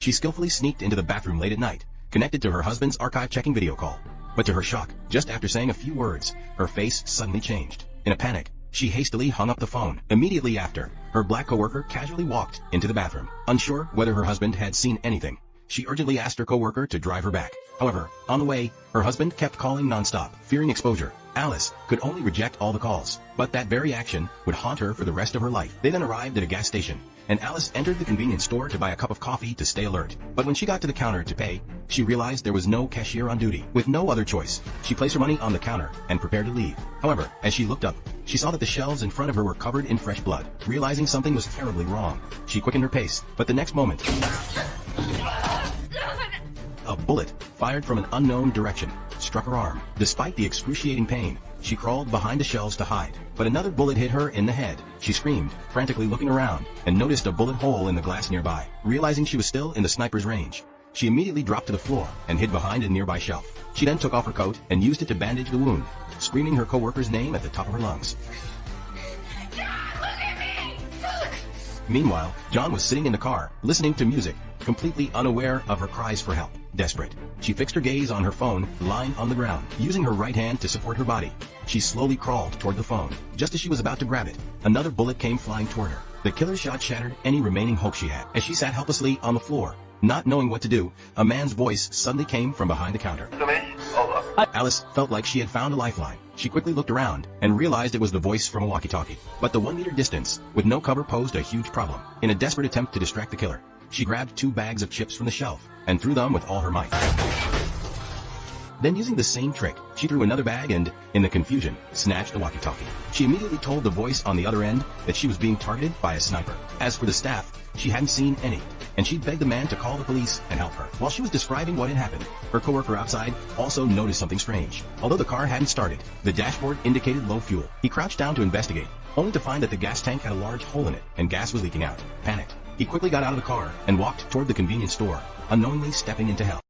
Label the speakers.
Speaker 1: She skillfully sneaked into the bathroom late at night, connected to her husband's archive-checking video call. But to her shock, just after saying a few words, her face suddenly changed. In a panic, she hastily hung up the phone. Immediately after, her black coworker casually walked into the bathroom. Unsure whether her husband had seen anything, she urgently asked her coworker to drive her back. However, on the way, her husband kept calling nonstop, fearing exposure. Alice could only reject all the calls, but that very action would haunt her for the rest of her life. They then arrived at a gas station, and Alice entered the convenience store to buy a cup of coffee to stay alert. But when she got to the counter to pay, she realized there was no cashier on duty. With no other choice, she placed her money on the counter and prepared to leave. However, as she looked up, she saw that the shelves in front of her were covered in fresh blood. Realizing something was terribly wrong, she quickened her pace, but the next moment, a bullet, fired from an unknown direction, struck her arm. Despite the excruciating pain, she crawled behind the shelves to hide, but another bullet hit her in the head. She screamed, frantically looking around, and noticed a bullet hole in the glass nearby. Realizing she was still in the sniper's range, she immediately dropped to the floor and hid behind a nearby shelf. She then took off her coat and used it to bandage the wound, screaming her coworker's name at the top of her lungs. Meanwhile, John was sitting in the car, listening to music, completely unaware of her cries for help. Desperate, she fixed her gaze on her phone, lying on the ground. Using her right hand to support her body, she slowly crawled toward the phone. Just as she was about to grab it, another bullet came flying toward her. The killer's shot shattered any remaining hope she had. As she sat helplessly on the floor, not knowing what to do, a man's voice suddenly came from behind the counter. Alice felt like she had found a lifeline. She quickly looked around and realized it was the voice from a walkie-talkie. But the 1 meter distance with no cover posed a huge problem. In a desperate attempt to distract the killer, she grabbed 2 bags of chips from the shelf and threw them with all her might. Then using the same trick, she threw another bag and, in the confusion, snatched the walkie-talkie. She immediately told the voice on the other end that she was being targeted by a sniper. As for the staff, she hadn't seen any, and she begged the man to call the police and help her. While she was describing what had happened, her coworker outside also noticed something strange. Although the car hadn't started, the dashboard indicated low fuel. He crouched down to investigate, only to find that the gas tank had a large hole in it and gas was leaking out. Panicked, he quickly got out of the car and walked toward the convenience store, unknowingly stepping into hell.